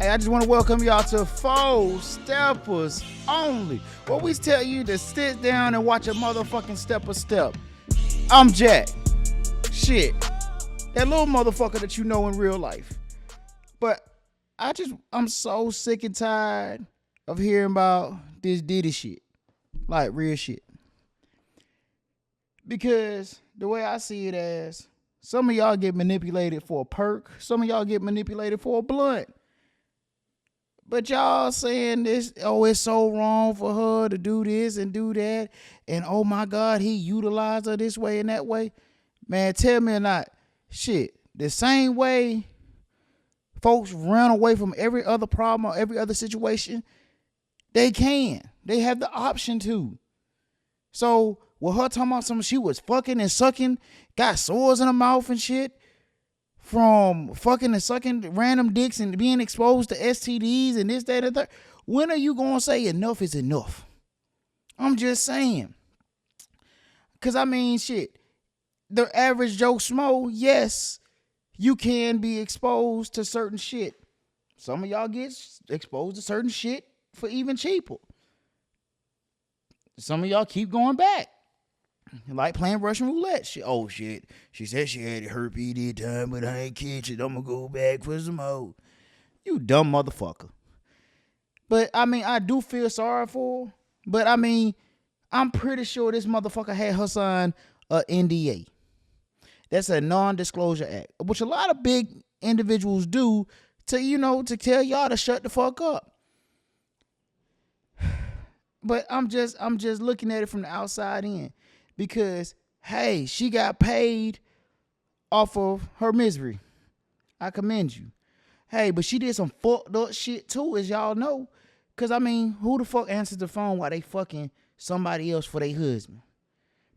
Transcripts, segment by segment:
Hey, I just want to welcome y'all to Four Steppers Only, where we tell you to sit down and watch a motherfucking step. I'm Jack. Shit. That little motherfucker that you know in real life. But I'm so sick and tired of hearing about this Diddy shit. Like real shit. Because the way I see it as, some of y'all get manipulated for a perk, some of y'all get manipulated for a blunt. But y'all saying this, oh, it's so wrong for her to do this and do that. And oh my God, he utilized her this way and that way. Man, tell me or not, shit, the same way folks run away from every other problem or every other situation, they can. They have the option to. So, with her talking about something, she was fucking and sucking, got sores in her mouth and shit, from fucking and sucking random dicks and being exposed to STDs and this, that, and that. When are you going to say enough is enough? I'm just saying. Because, I mean, shit, the average Joe Schmo, yes, you can be exposed to certain shit. Some of y'all get exposed to certain shit for even cheaper. Some of y'all keep going back. Like playing Russian roulette. Oh shit. She said she had herpes this time, but I ain't catch it. I'm gonna go back for some more. You dumb motherfucker. But I mean, I do feel sorry for her. But I mean, I'm pretty sure this motherfucker had her sign a NDA. That's a non-disclosure act, which a lot of big individuals do to tell y'all to shut the fuck up. But I'm just looking at it from the outside in. Because, hey, she got paid off of her misery. I commend you. Hey, but she did some fucked up shit too, as y'all know. Because, I mean, who the fuck answers the phone while they fucking somebody else for their husband?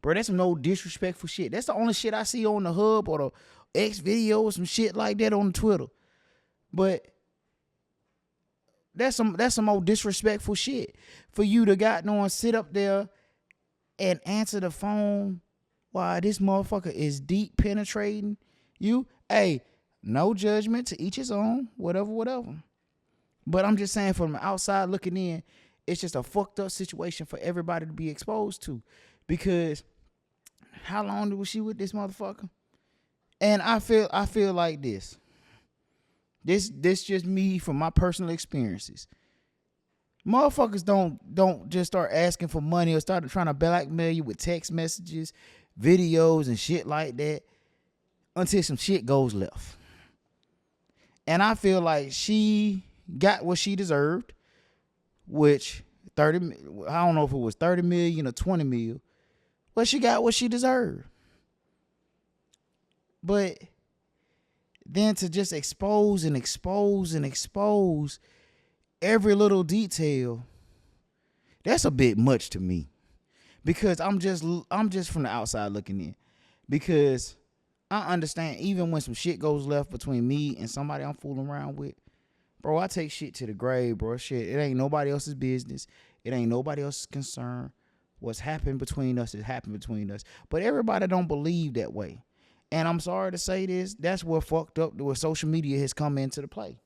Bro, that's some no disrespectful shit. That's the only shit I see on the hub or the X video or some shit like that on Twitter. But that's some old disrespectful shit. For you to sit up there and answer the phone while this motherfucker is deep penetrating you. Hey, no judgment, to each his own, whatever. But I'm just saying, from the outside looking in, it's just a fucked up situation for everybody to be exposed to. Because how long was she with this motherfucker? And I feel like this. This just me from my personal experiences. Motherfuckers don't just start asking for money or start trying to blackmail you with text messages, videos, and shit like that until some shit goes left. And I feel like she got what she deserved, which I don't know if it was 30 million or 20 million, but she got what she deserved. But then to just expose every little detail, that's a bit much to me. Because I'm just from the outside looking in. Because I understand, even when some shit goes left between me and somebody I'm fooling around with, bro, I take shit to the grave, bro. Shit, it ain't nobody else's business. It ain't nobody else's concern. What's happened between us is happened between us. But everybody don't believe that way. And I'm sorry to say this, that's where fucked up, where social media has come into the play.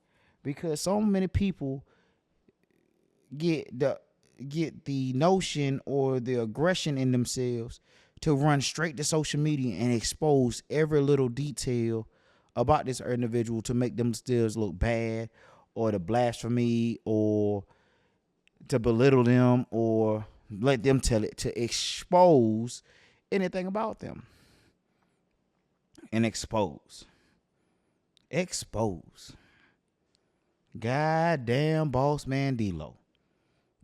Because so many people get the notion or the aggression in themselves to run straight to social media and expose every little detail about this individual to make themselves look bad, or to blasphemy, or to belittle them, or let them tell it, to expose anything about them. And expose. Goddamn boss man D-Lo.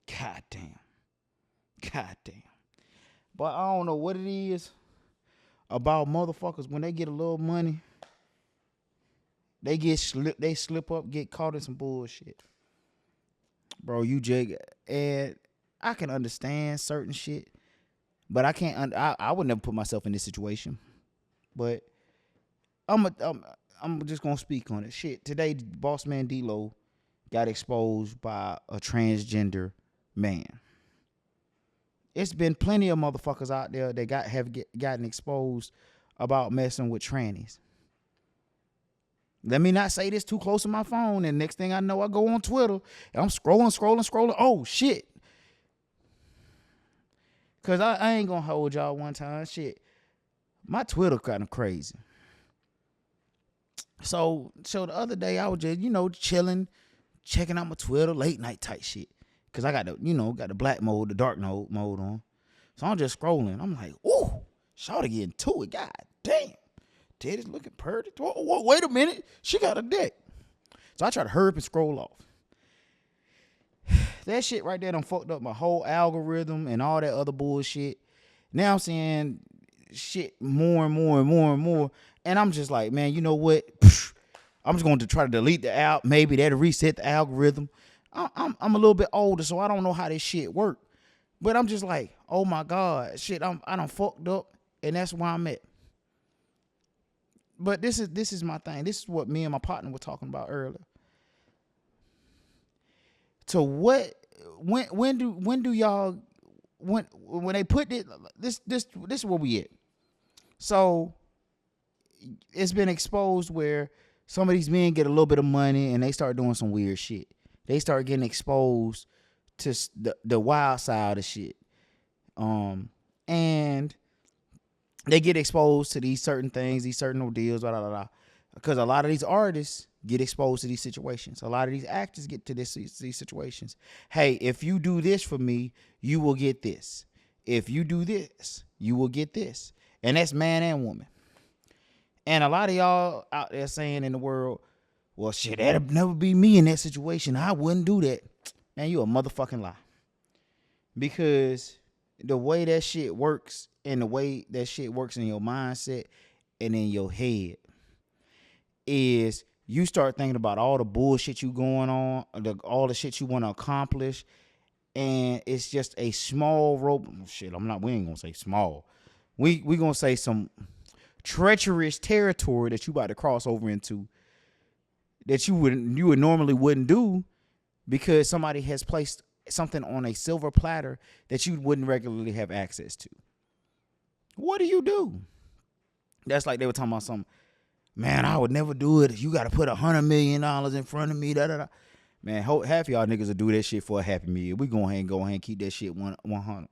Goddamn. But I don't know what it is about motherfuckers when they get a little money. They slip up, get caught in some bullshit. Bro, and I can understand certain shit, but I can't. I would never put myself in this situation. But I'm just gonna speak on it. Shit, today, boss man D-Lo got exposed by a transgender man. It's been plenty of motherfuckers out there that have gotten exposed about messing with trannies. Let me not say this too close to my phone, and next thing I know, I go on Twitter and I'm scrolling. Oh shit! Cause I ain't gonna hold y'all one time. Shit, my Twitter kind of crazy. So the other day I was just chilling, checking out my Twitter late night type shit. Cause I got the black mode, the dark mode on. So I'm just scrolling. I'm like, ooh, shawty getting to it. God damn. Teddy's looking pretty. Wait a minute. She got a dick. So I try to hurry up and scroll off. That shit right there done fucked up my whole algorithm and all that other bullshit. Now I'm seeing shit more and more. And I'm just like, man, you know what? I'm just going to try to delete the app. Maybe that'll reset the algorithm. I'm a little bit older, so I don't know how this shit work. But I'm just like, oh my God, shit, I done fucked up, and that's where I'm at. But this is my thing. This is what me and my partner were talking about earlier. So when do y'all when they put this is where we at. So it's been exposed where some of these men get a little bit of money and they start doing some weird shit. They start getting exposed to the wild side of shit. And they get exposed to these certain things, these certain ordeals, blah, blah, blah. Because a lot of these artists get exposed to these situations. A lot of these actors get to these situations. Hey, if you do this for me, you will get this. If you do this, you will get this. And that's man and woman. And a lot of y'all out there saying in the world, well, shit, that'll never be me in that situation. I wouldn't do that. Man, you a motherfucking lie. Because the way that shit works and the way that shit works in your mindset and in your head is you start thinking about all the bullshit you going on, all the shit you want to accomplish, and it's just a small rope. Shit, we ain't gonna say small. We gonna say some treacherous territory that you about to cross over into that you would normally wouldn't do because somebody has placed something on a silver platter that you wouldn't regularly have access to. What do? That's like they were talking about something. Man, I would never do it. You got to put $100 million in front of me. Da, da, da. Man, half y'all niggas will do that shit for a happy meal. We go ahead and keep that shit 100.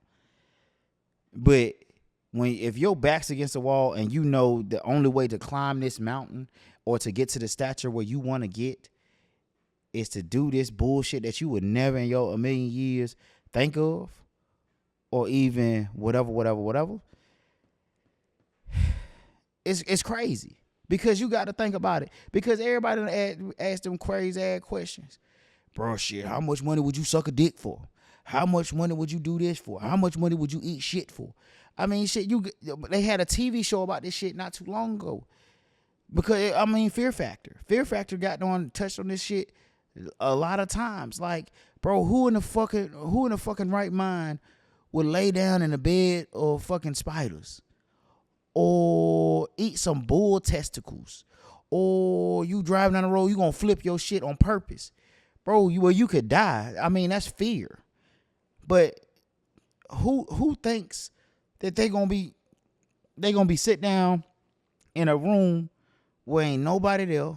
But if your back's against the wall and you know the only way to climb this mountain or to get to the stature where you want to get is to do this bullshit that you would never in a million years think of, or even whatever. It's crazy because you got to think about it. Because everybody ask them crazy ass questions. Bro, shit, how much money would you suck a dick for? How much money would you do this for? How much money would you eat shit for? I mean, shit, they had a TV show about this shit not too long ago. Because, I mean, Fear Factor. Fear Factor touched on this shit a lot of times. Like, bro, who in the fucking right mind would lay down in a bed of fucking spiders? Or eat some bull testicles? Or you driving down the road, you gonna flip your shit on purpose? Bro, you could die. I mean, that's fear. But who thinks that they gonna be sit down in a room where ain't nobody there,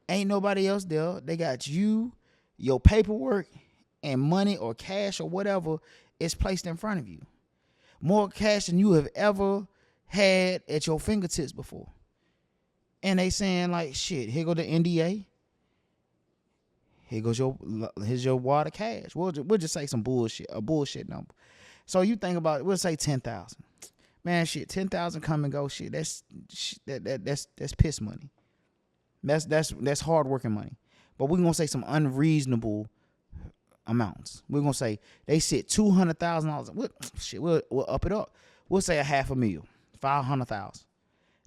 ain't nobody else there? They got you, your paperwork, and money or cash or whatever is placed in front of you. More cash than you have ever had at your fingertips before. And they saying like, shit, here go the NDA. Here's your water cash. We'll just say some bullshit, a bullshit number. So you think about it, we'll say 10,000. Man, shit, 10,000 come and go. Shit, that's piss money. That's hard working money. But we're gonna say some unreasonable amounts. We're gonna say they said $200,000. Shit, we'll up it up. We'll say $500,000, 500,000.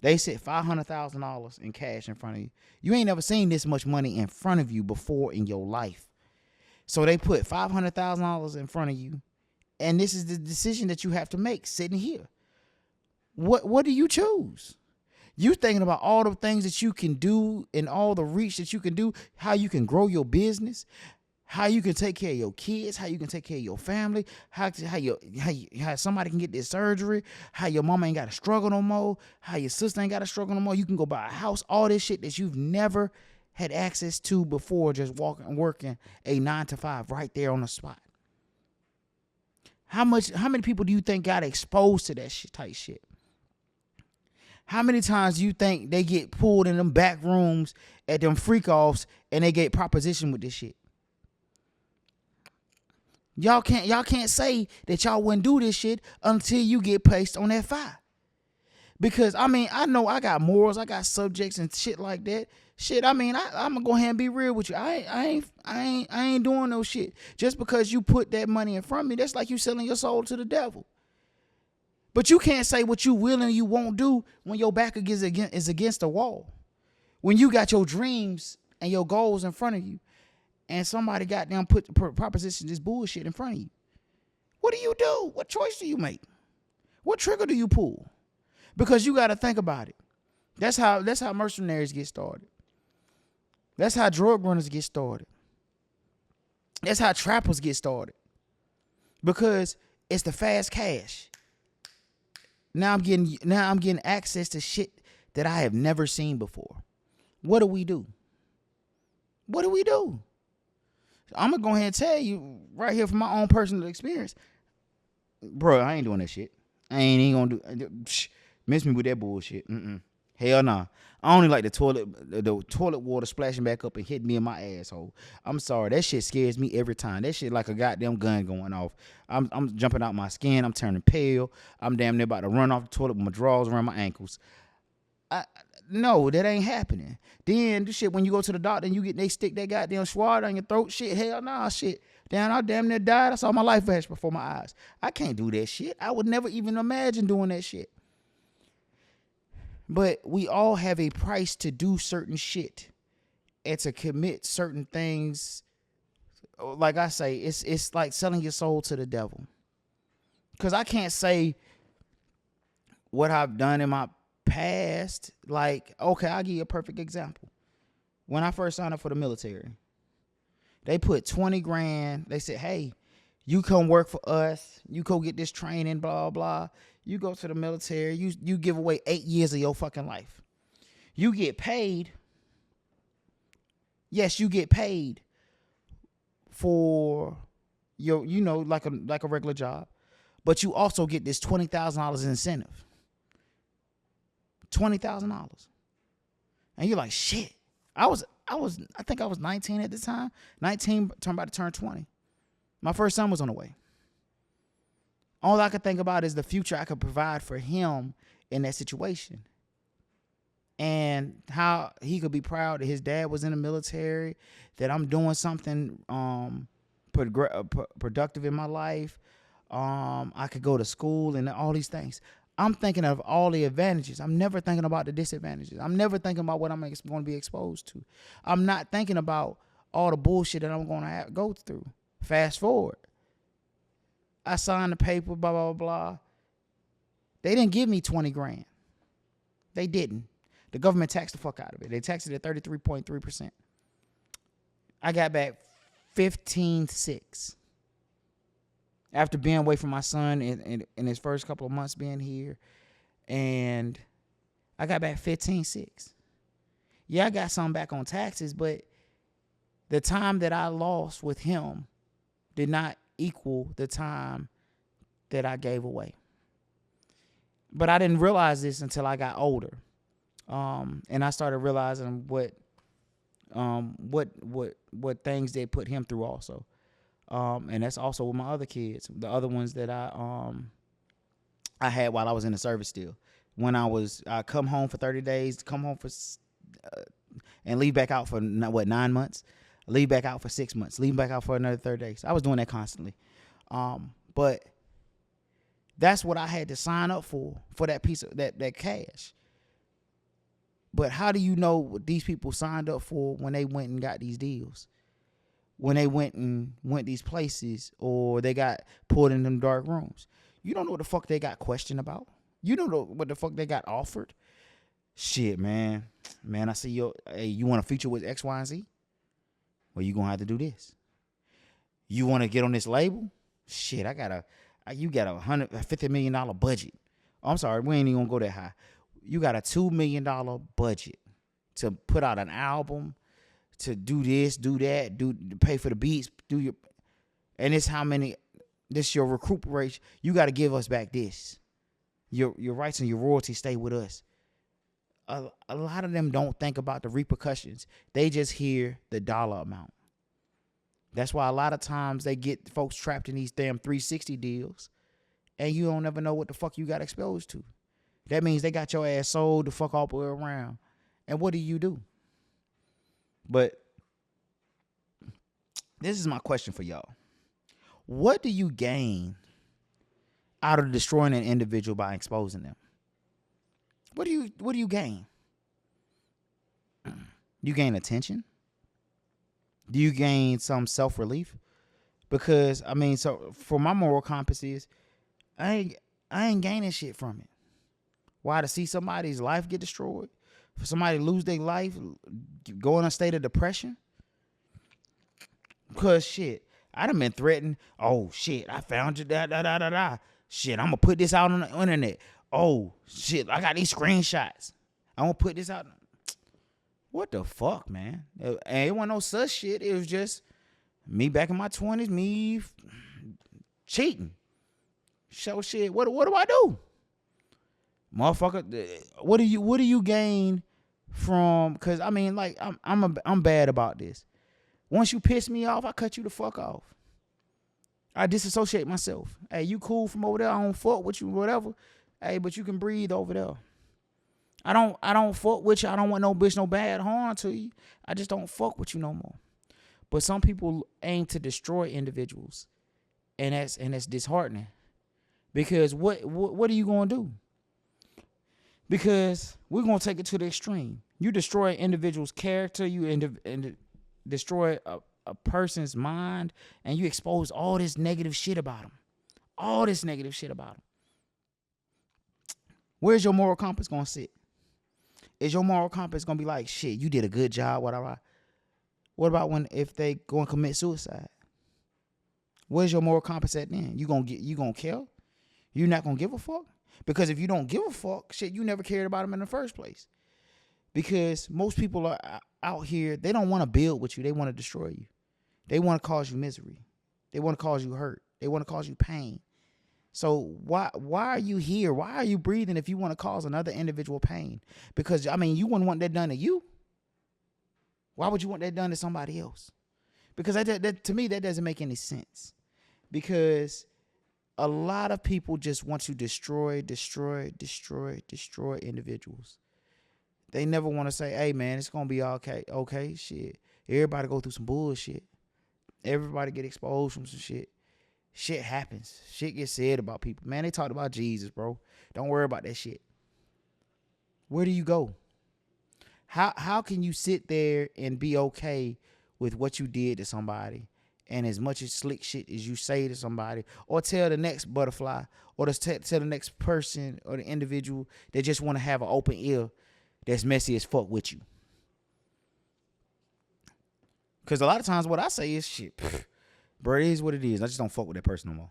They said $500,000 in cash in front of you. You ain't never seen this much money in front of you before in your life. So they put $500,000 in front of you, and this is the decision that you have to make sitting here. What do you choose? You thinking about all the things that you can do and all the reach that you can do, how you can grow your business, how you can take care of your kids, how you can take care of your family, how somebody can get this surgery, how your mama ain't got to struggle no more, how your sister ain't got to struggle no more. You can go buy a house, all this shit that you've never had access to before, just working a 9 to 5 right there on the spot. How many people do you think got exposed to that shit type shit? How many times do you think they get pulled in them back rooms at them freak offs and they get propositioned with this shit? Y'all can't say that y'all wouldn't do this shit until you get placed on that fire. Because I know I got morals, I got subjects and shit like that. Shit, I'm gonna go ahead and be real with you. I ain't doing no shit. Just because you put that money in front of me, that's like you selling your soul to the devil. But you can't say what you will and you won't do when your back is against the wall. When you got your dreams and your goals in front of you, and somebody goddamn proposition this bullshit in front of you. What do you do? What choice do you make? What trigger do you pull? Because you got to think about it. That's how mercenaries get started. That's how drug runners get started. That's how trappers get started. Because it's the fast cash. Now I'm getting access to shit that I have never seen before. What do we do? What do we do? I'm going to go ahead and tell you right here from my own personal experience. Bro, I ain't doing that shit. I ain't even going to do. Miss me with that bullshit. Hell nah. I only like the toilet water splashing back up and hitting me in my asshole. I'm sorry. That shit scares me every time. That shit like a goddamn gun going off. I'm jumping out my skin. I'm turning pale. I'm damn near about to run off the toilet with my drawers around my ankles. No, that ain't happening. Then this shit, when you go to the doctor and they stick that goddamn swab down your throat, shit, hell nah, shit. I damn near died. I saw my life flash before my eyes. I can't do that shit. I would never even imagine doing that shit. But we all have a price to do certain shit and to commit certain things. Like I say, it's like selling your soul to the devil. Because I can't say what I've done in my past. Like, okay, I'll give you a perfect example. When I first signed up for the military, they put 20 grand. They said, hey, you come work for us. You go get this training, blah, blah. You go to the military. You give away 8 years of your fucking life. You get paid. Yes, you get paid for your, like a regular job. But you also get this $20,000 incentive. $20,000. And you're like, shit. I think I was 19 at the time. 19, about to turn 20. My first son was on the way. All I could think about is the future I could provide for him in that situation. And how he could be proud that his dad was in the military, that I'm doing something productive in my life. I could go to school and all these things. I'm thinking of all the advantages. I'm never thinking about the disadvantages. I'm never thinking about what I'm going to be exposed to. I'm not thinking about all the bullshit that I'm going to go through. Fast forward. I signed the paper, blah, blah, blah. They didn't give me 20 grand. They didn't. The government taxed the fuck out of it. They taxed it at 33.3%. I got back 15.6. After being away from my son in his first couple of months being here. And I got back 15.6. Yeah, I got some back on taxes, but the time that I lost with him did not equal the time that I gave away. But I didn't realize this until I got older. And I started realizing what things they put him through also. And that's also with my other kids, the other ones that I had while I was in the service still. When I come home for 30 days, come home for and leave back out for 9 months, leave back out for 6 months, leave back out for another 30 days. I was doing that constantly. But that's what I had to sign up for that piece of that cash. But how do you know what these people signed up for when they went and got these deals? When they went these places, or they got pulled in them dark rooms. You don't know what the fuck they got questioned about. You don't know what the fuck they got offered. Shit, man. Man, I see hey, you want to feature with X, Y, and Z? Well, you're going to have to do this. You want to get on this label? Shit, you got $150 million budget. Oh, I'm sorry, we ain't even gonna go that high. You got a $2 million budget to put out an album, to do this, do that, to pay for the beats, and it's how many. This your recuperation. You got to give us back this. Your rights and your royalties stay with us. A lot of them don't think about the repercussions. They just hear the dollar amount. That's why a lot of times they get folks trapped in these damn 360 deals, and you don't ever know what the fuck you got exposed to. That means they got your ass sold the fuck all the way around. And what do? But this is my question for y'all. What do you gain out of destroying an individual by exposing them? What do you gain? You gain attention? Do you gain some self-relief? Because so for my moral compass is I ain't gaining shit from it. Why? To see somebody's life get destroyed? For somebody to lose their life, go in a state of depression? Because shit, I done been threatened. Oh shit, I found you. Shit, I'm gonna put this out on the internet. Oh shit, I got these screenshots. I'm gonna put this out. What the fuck, man? And it wasn't no such shit. It was just me back in my 20s, me cheating. So shit, what do I do? Motherfucker, what do you gain from? Cause I'm bad about this. Once you piss me off, I cut you the fuck off. I disassociate myself. Hey, you cool from over there? I don't fuck with you, whatever. Hey, but you can breathe over there. I don't fuck with you. I don't want no bitch, no bad harm to you. I just don't fuck with you no more. But some people aim to destroy individuals, and that's disheartening. Because what are you gonna do? Because we're gonna take it to the extreme. You destroy an individual's character. You destroy a person's mind, and you expose all this negative shit about them. All this negative shit about them. Where's your moral compass gonna sit? Is your moral compass gonna be like, shit, you did a good job, whatever? What about if they go and commit suicide? Where's your moral compass at then? You gonna care? You not gonna give a fuck? Because if you don't give a fuck, shit, you never cared about them in the first place. Because most people are out here, they don't want to build with you. They want to destroy you. They want to cause you misery. They want to cause you hurt. They want to cause you pain. So why are you here? Why are you breathing if you want to cause another individual pain? Because, you wouldn't want that done to you. Why would you want that done to somebody else? Because that to me, that doesn't make any sense. Because a lot of people just want to destroy individuals. They never want to say, hey, man, it's going to be okay. Okay, shit. Everybody go through some bullshit. Everybody get exposed from some shit. Shit happens. Shit gets said about people. Man, they talked about Jesus, bro. Don't worry about that shit. Where do you go? How can you sit there and be okay with what you did to somebody, and as much as slick shit as you say to somebody, or tell the next butterfly, or tell the next person or the individual that just want to have an open ear that's messy as fuck with you? Because a lot of times what I say is shit, bro, it is what it is. I just don't fuck with that person no more.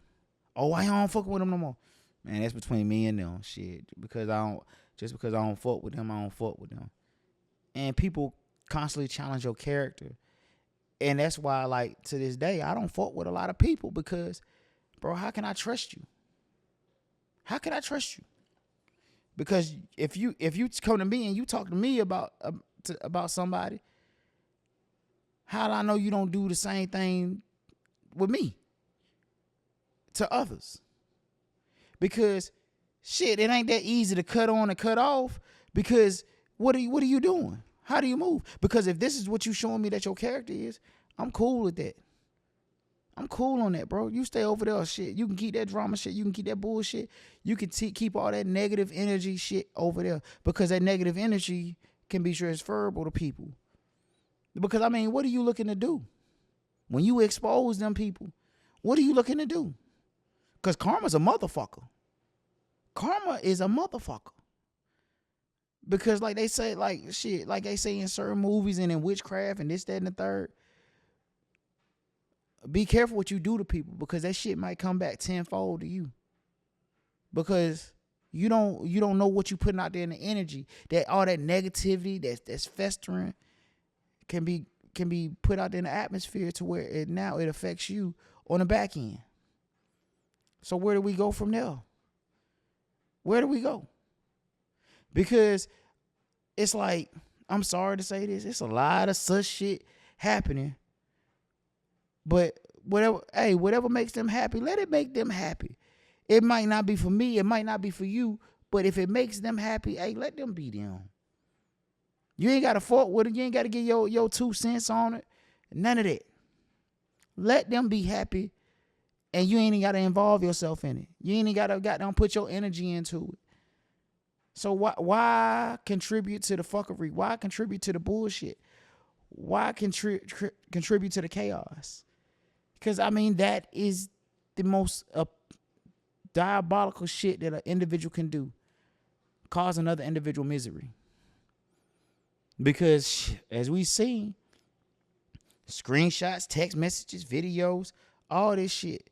Oh, I don't fuck with them no more. Man, that's between me and them. Shit. Because I don't fuck with them, I don't fuck with them. And people constantly challenge your character. And that's why, like, to this day, I don't fuck with a lot of people because, bro, how can I trust you? How can I trust you? Because if you come to me and you talk to me about somebody, how do I know you don't do the same thing with me to others? Because shit, it ain't that easy to cut on and cut off. Because what are you doing? How do you move? Because if this is what you showing me that your character is, I'm cool with that. I'm cool on that, bro. You stay over there, shit. You can keep that drama shit. You can keep that bullshit. You can keep all that negative energy shit over there, because that negative energy can be transferable to people. Because, what are you looking to do? When you expose them people, what are you looking to do? Because karma's a motherfucker. Karma is a motherfucker. Because like they say, like shit, like they say in certain movies and in witchcraft and this, that, and the third, be careful what you do to people, because that shit might come back tenfold to you. Because you don't know what you putting out there in the energy. That all that negativity that's festering can be put out there in the atmosphere to where it affects you on the back end. So where do we go from there? Where do we go? Because it's like, I'm sorry to say this, it's a lot of such shit happening. But whatever makes them happy, let it make them happy. It might not be for me, it might not be for you, but if it makes them happy, hey, let them be them. You ain't got to fault with it. You ain't got to get your 2 cents on it. None of that. Let them be happy, and you ain't even got to involve yourself in it. You ain't even got to put your energy into it. So why contribute to the fuckery? Why contribute to the bullshit? Why contribute to the chaos? Because, I mean, that is the most diabolical shit that an individual can do. Cause another individual misery. Because, as we've seen, screenshots, text messages, videos, all this shit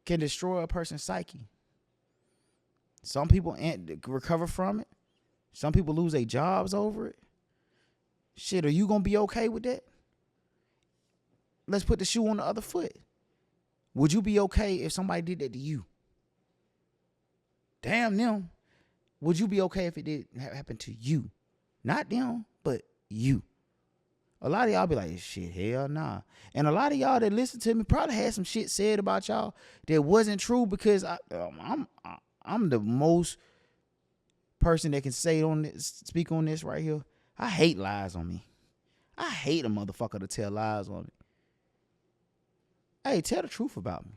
can destroy a person's psyche. Some people recover from it. Some people lose their jobs over it. Shit, are you going to be okay with that? Let's put the shoe on the other foot. Would you be okay if somebody did that to you? Damn them. Would you be okay if it did happen to you? Not them, but you. A lot of y'all be like, shit, hell nah. And a lot of y'all that listen to me probably had some shit said about y'all that wasn't true, because I'm the most person that can speak on this right here. I hate lies on me. I hate a motherfucker to tell lies on me. Hey, tell the truth about me.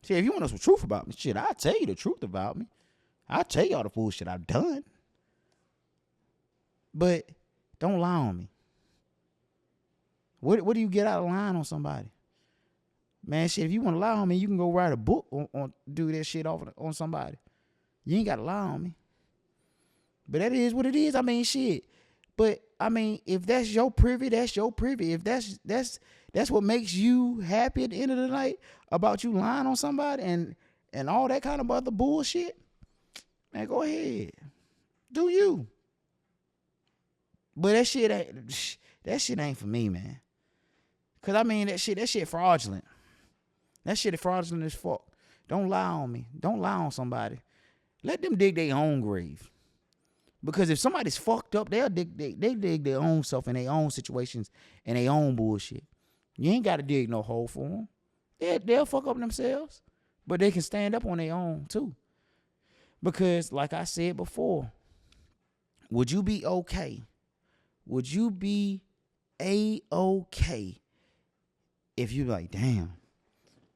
See, if you want to know some truth about me, shit, I'll tell you the truth about me. I'll tell you all the bullshit I've done. But don't lie on me. What do you get out of lying on somebody? Man, shit, if you want to lie on me, you can go write a book on do that shit on somebody. You ain't got to lie on me. But that is what it is. I mean, shit. But, I mean, if that's your privy, that's your privy. If that's what makes you happy at the end of the night about you lying on somebody and all that kind of other bullshit, man, go ahead. Do you. But that shit ain't for me, man. Cause I mean that shit fraudulent. That shit is fraudulent as fuck. Don't lie on me. Don't lie on somebody. Let them dig their own grave. Because if somebody's fucked up, they dig their own self in their own situations and their own bullshit. You ain't got to dig no hole for them. They'll fuck up themselves, but they can stand up on their own too. Because, like I said before, would you be okay? Would you be A-okay if you like, damn,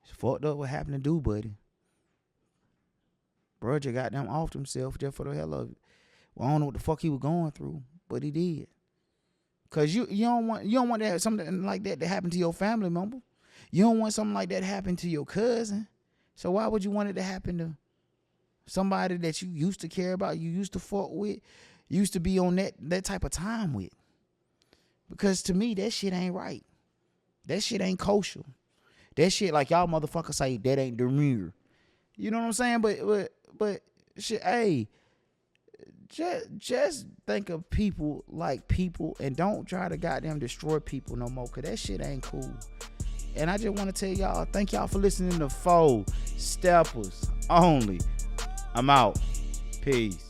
it's fucked up what happened to dude, buddy? Bro, just got them off himself just for the hell of it. Well, I don't know what the fuck he was going through, but he did. Cause you don't want that something like that to happen to your family member. You don't want something like that to happen to your cousin. So why would you want it to happen to somebody that you used to care about, you used to fuck with, used to be on that type of time with? Because to me, that shit ain't right. That shit ain't kosher. That shit, like y'all motherfuckers say, that ain't demure. You know what I'm saying? But shit, hey, just think of people like people and don't try to goddamn destroy people no more, because that shit ain't cool. And I just want to tell y'all, thank y'all for listening to 4 Steppers Only. I'm out. Peace.